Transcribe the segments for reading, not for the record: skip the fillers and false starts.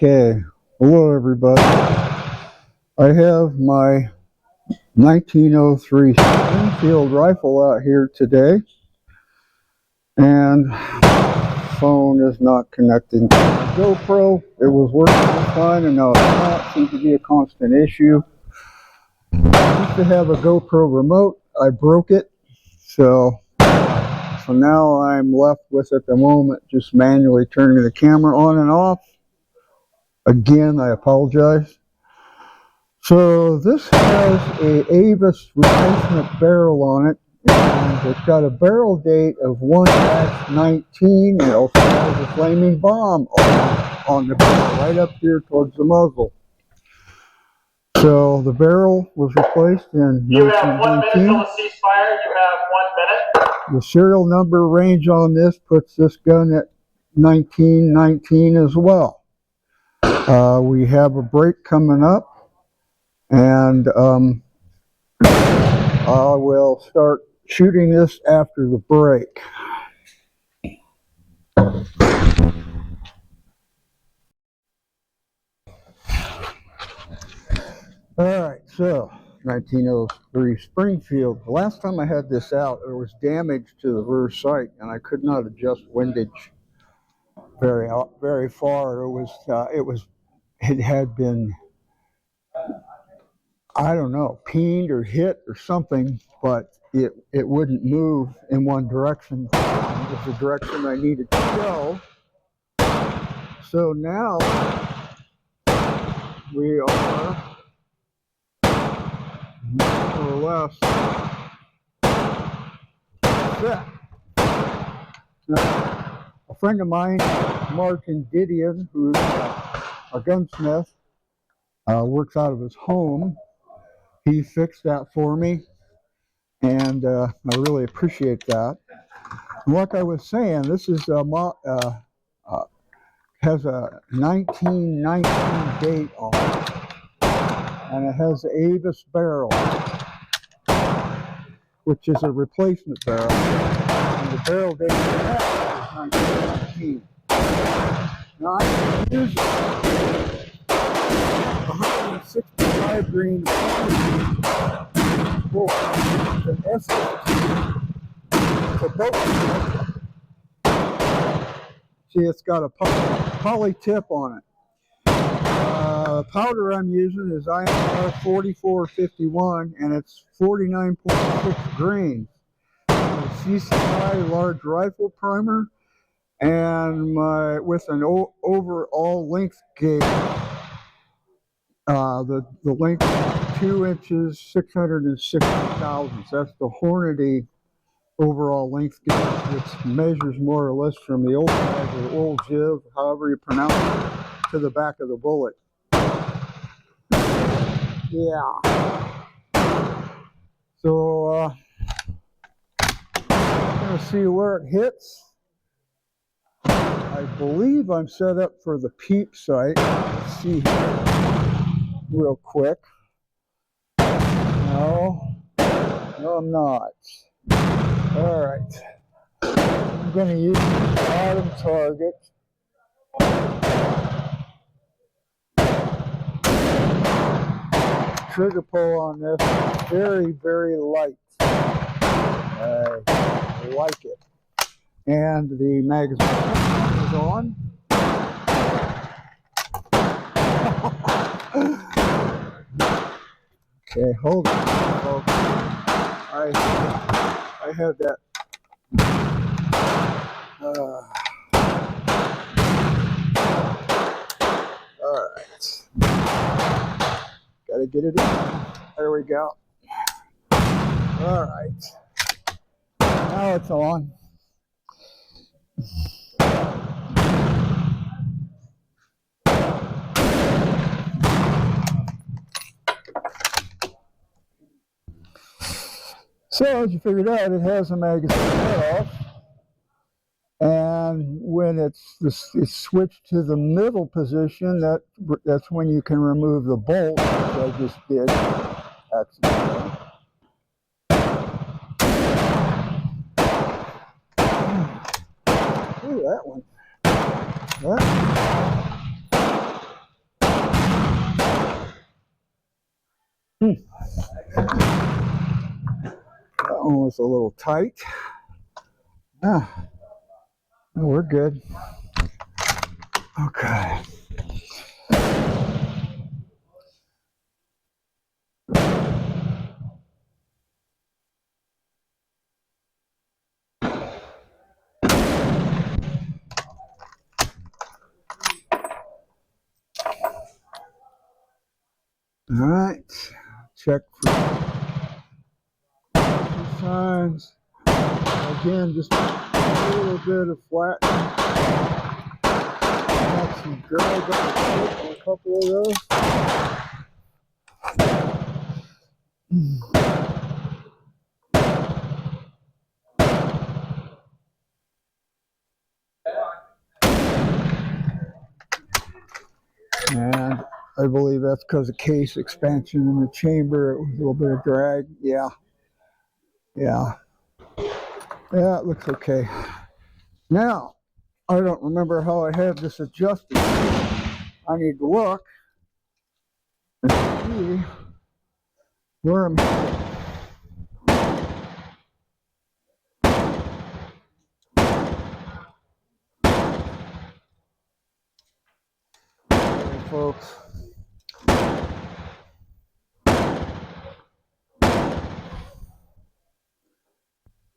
Okay, hello everybody. I have my 1903 Springfield rifle out here today, and phone is not connecting to my GoPro. It was working just fine, and now it's not. Seems to be a constant issue. I used to have a GoPro remote. I broke it, so now I'm left with, at the moment, just manually turning the camera on and off. Again, I apologize. So this has a Avis replacement barrel on it, and it's got a barrel date of 1-19, and it also has a flaming bomb on the barrel right up here towards the muzzle. So the barrel was replaced in 1919. You have 1 minute till the ceasefire. You have 1 minute. The serial number range on this puts this gun at 1919 as well. We have a break coming up, and I will start shooting this after the break. Alright, so 1903 Springfield. The last time I had this out, there was damage to the rear sight, and I could not adjust windage very far. It had been, I don't know, peened or hit or something, but it wouldn't move in one direction. It was the direction I needed to go. So now we are more or less set. Now, a friend of mine, Martin Didion, who's a gunsmith, works out of his home. He fixed that for me, and I really appreciate that. And like I was saying, this is has a 1919 date on it, and it has the Avis barrel, which is a replacement barrel, and the barrel date for that is 1919. Now I use 165 grain for an SST. It's a boat. See, it's got a poly tip on it. The powder I'm using is IMR 4451, and it's 49.6 grains. CCI large rifle primer, and with an overall length gauge. The length is 2 inches, 660 thousandths. That's the Hornady overall length gauge, which measures more or less from the old mag or old jiv, however you pronounce it, to the back of the bullet. Yeah. So I'm going to see where it hits. I believe I'm set up for the peep sight. Let's see here real quick. No, I'm not. All right. I'm going to use the bottom target. Trigger pull on this is very, very light. I like it. And the magazine is on. Okay, hold on, folks. I had that. All right. Gotta get it in. There we go. All right. Now it's on. So, as you figured out, it has a magazine off, and when it's switched to the middle position, that's when you can remove the bolt, which I just did accidentally. Ooh, that one. That That one was a little tight. Ah, no, we're good. Okay. All right. Check for signs. Again, just a little bit of flat. Got some drag on a couple of those. And I believe that's because of case expansion in the chamber. It was a little bit of drag. Yeah. Yeah, it looks okay. Now, I don't remember how I had this adjusted. I need to look and see where I'm headed. Okay, folks.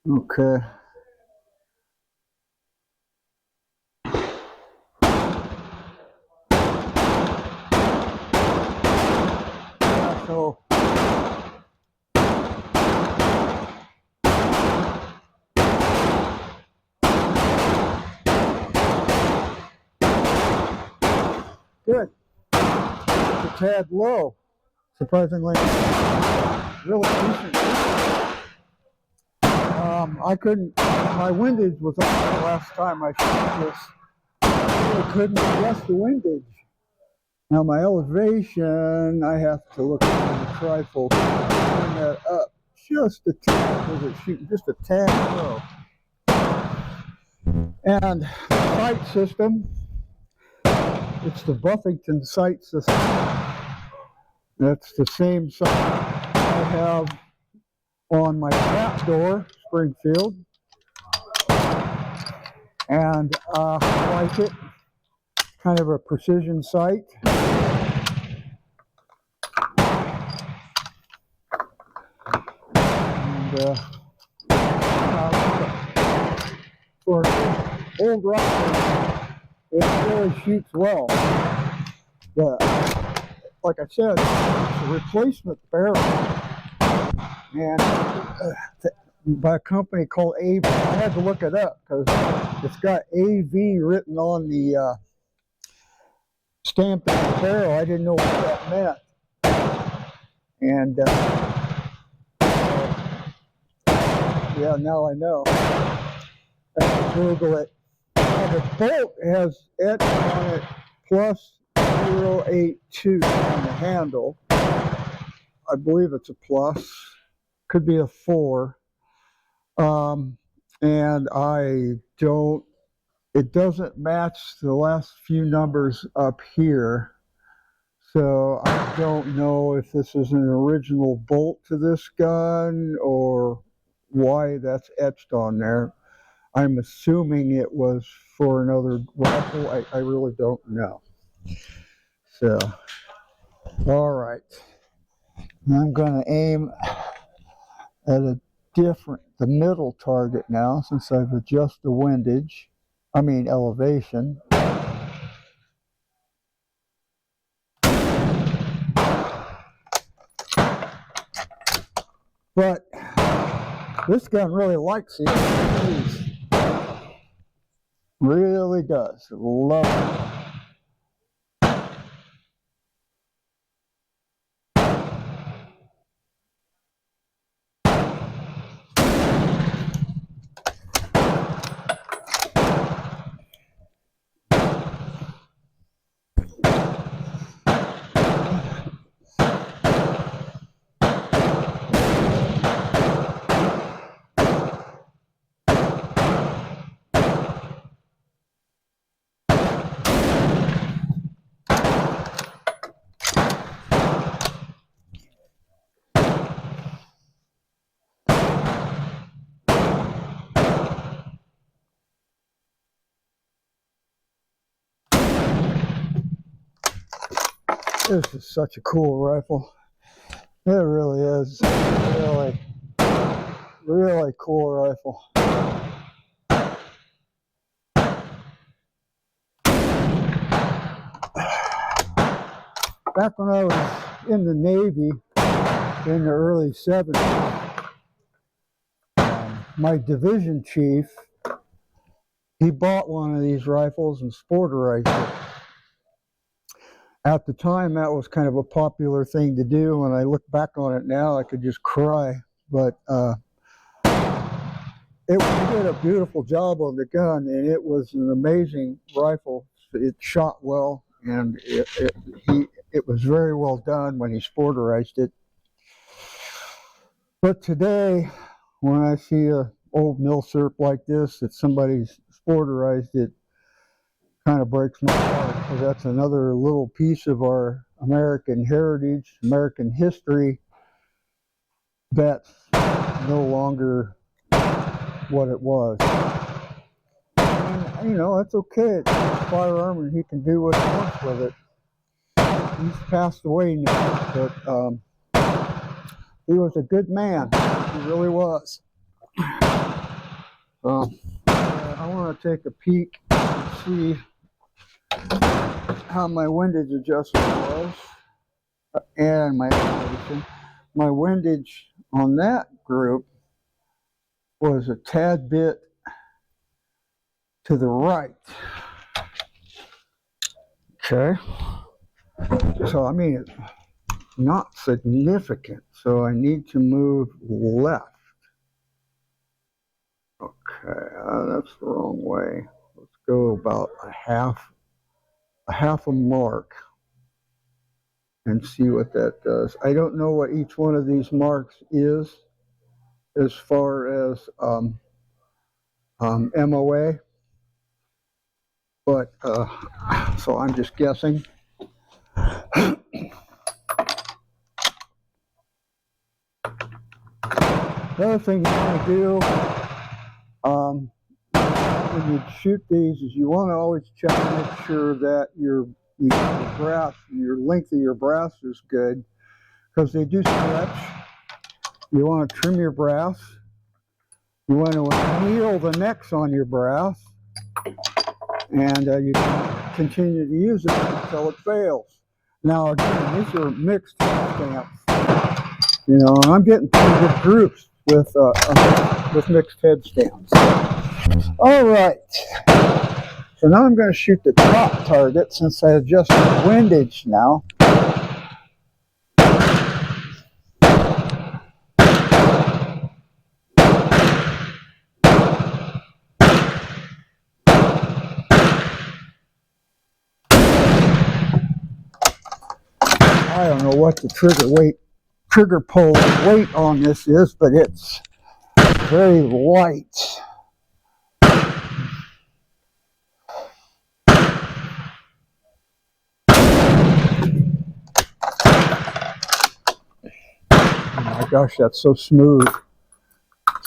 Okay. So good. It's a tad low, surprisingly. Really decent. I couldn't. My windage was on the last time I shot this. I really couldn't adjust the windage. Now my elevation, I have to look at the trifold, bring that up just a tad, because it's shooting just a tad low. And the sight system, it's the Buffington sight system. That's the same sight I have on my trapdoor, Springfield. And I like it. Kind of a precision sight. And for old rifle, it really shoots well. Like I said, it's a replacement barrel, and by a company called AV. I had to look it up because it's got AV written on the stamp of the barrel. I didn't know what that meant, and yeah, now I know. I have to Google it. Now the bolt has etched on it plus 082 on the handle. I believe it's a plus. Could be a 4. And it doesn't match the last few numbers up here. So I don't know if this is an original bolt to this gun or why that's etched on there. I'm assuming it was for another rifle. I really don't know. So, all right. I'm going to aim at the middle target now, since I've adjusted the windage. I mean elevation. But this gun really likes the SSTs. Really does. Love it. This is such a cool rifle. It really is. Really, really cool rifle. Back when I was in the Navy in the early 70s, my division chief, he bought one of these rifles and sporterized it. At the time, that was kind of a popular thing to do. When I look back on it now, I could just cry. But it did a beautiful job on the gun, and it was an amazing rifle. It shot well, and it was very well done when he sporterized it. But today, when I see a old milsurp like this that somebody's sporterized, it kind of breaks my heart, because that's another little piece of our American heritage, American history, that's no longer what it was. And, you know, that's okay. It's a firearm, and he can do what he wants with it. He's passed away now, but he was a good man. He really was. I want to take a peek and see how my windage adjustment was and my elevation. My windage on that group was a tad bit to the right. Okay. So, I mean, it's not significant. So I need to move left. Okay, that's the wrong way. Let's go about a half a mark and see what that does. I don't know what each one of these marks is as far as MOA, but so I'm just guessing. The other thing you want to do when you shoot these is you want to always check to make sure that your brass, your length of your brass is good, because they do stretch. You want to trim your brass. You want to anneal the necks on your brass, and you can continue to use it until it fails. Now again, these are mixed head stamps, you know, and I'm getting pretty good groups with mixed head stamps. All right, so now I'm going to shoot the top target since I adjusted the windage now. I don't know what the trigger pull weight on this is, but it's very light. Oh my gosh, that's so smooth.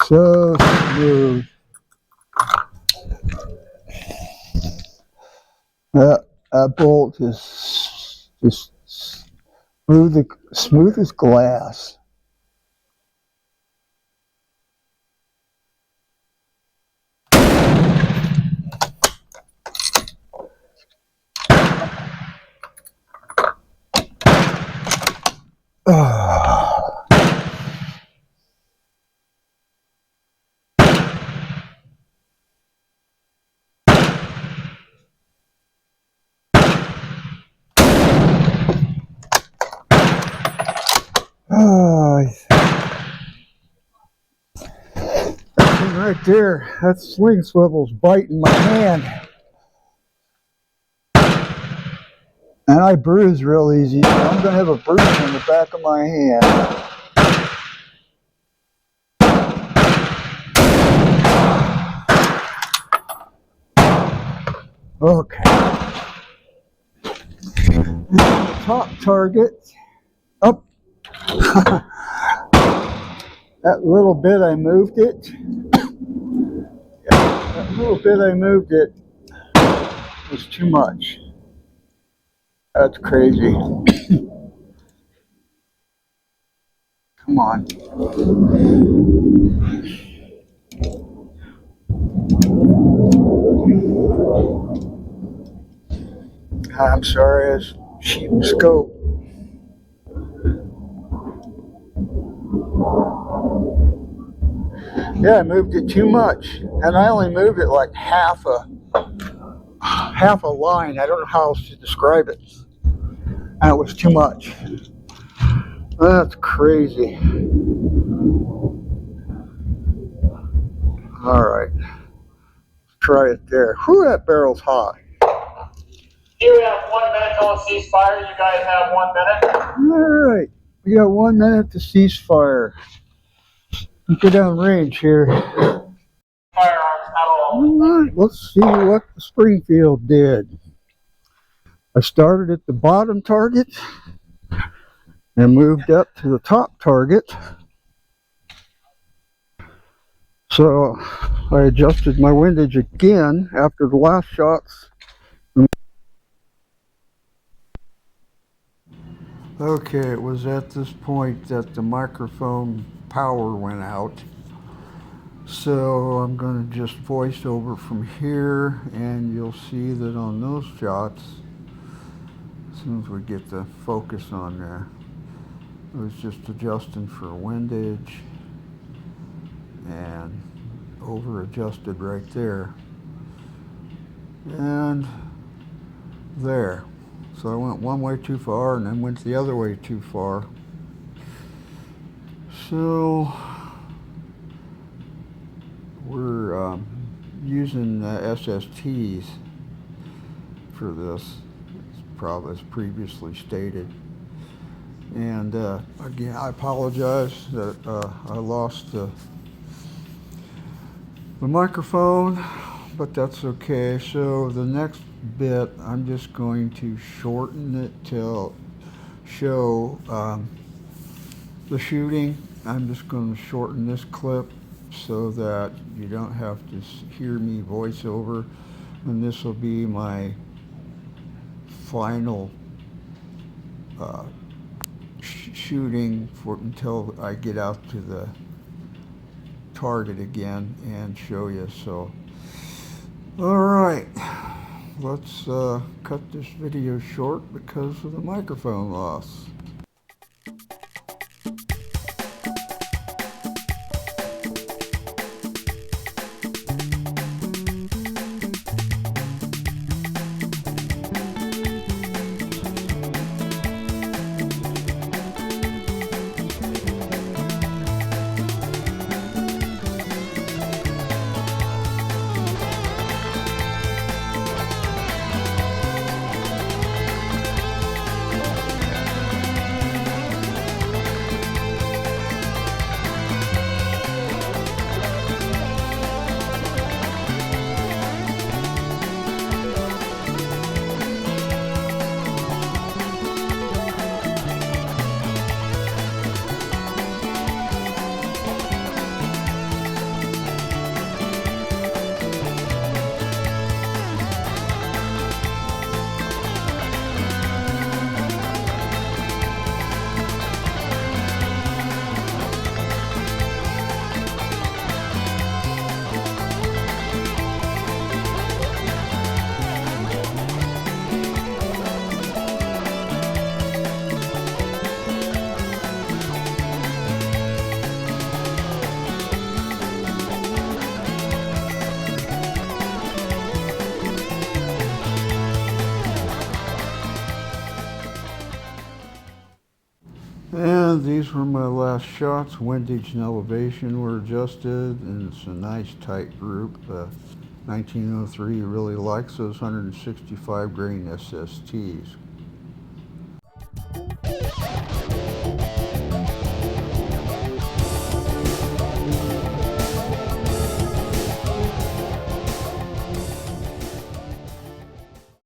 So smooth. That bolt is just smooth as glass. That thing right there, that sling swivel's biting my hand. And I bruise real easy, so I'm going to have a bruise on the back of my hand. Okay. Top target. Up. That little bit I moved it. Yeah, that little bit I moved it was too much. That's crazy. Come on. I'm sorry, it's cheap scope. Yeah, I moved it too much, and I only moved it like half a line. I don't know how else to describe it. And it was too much. That's crazy. All right, try it there. Whew, that barrel's hot. Here we have 1 minute till it cease fire. You guys have 1 minute. All right, we got 1 minute to cease fire. Go down range here. Firearms at all. All right, let's see what the Springfield did. I started at the bottom target and moved up to the top target. So I adjusted my windage again after the last shots. Okay, it was at this point that the microphone power went out. So I'm going to just voice over from here, and you'll see that on those shots, as soon as we get the focus on there, it was just adjusting for windage and over adjusted right there and there. So I went one way too far and then went the other way too far. So we're using SSTs for this, probably as previously stated. And again, I apologize that I lost the microphone, but that's okay. So the next bit, I'm just going to shorten it till show the shooting. I'm just going to shorten this clip so that you don't have to hear me voice over, and this will be my final shooting for until I get out to the target again and show you. So all right, let's cut this video short because of the microphone loss. And these were my last shots. Windage and elevation were adjusted, and it's a nice tight group. 1903 really likes those 165 grain SSTs.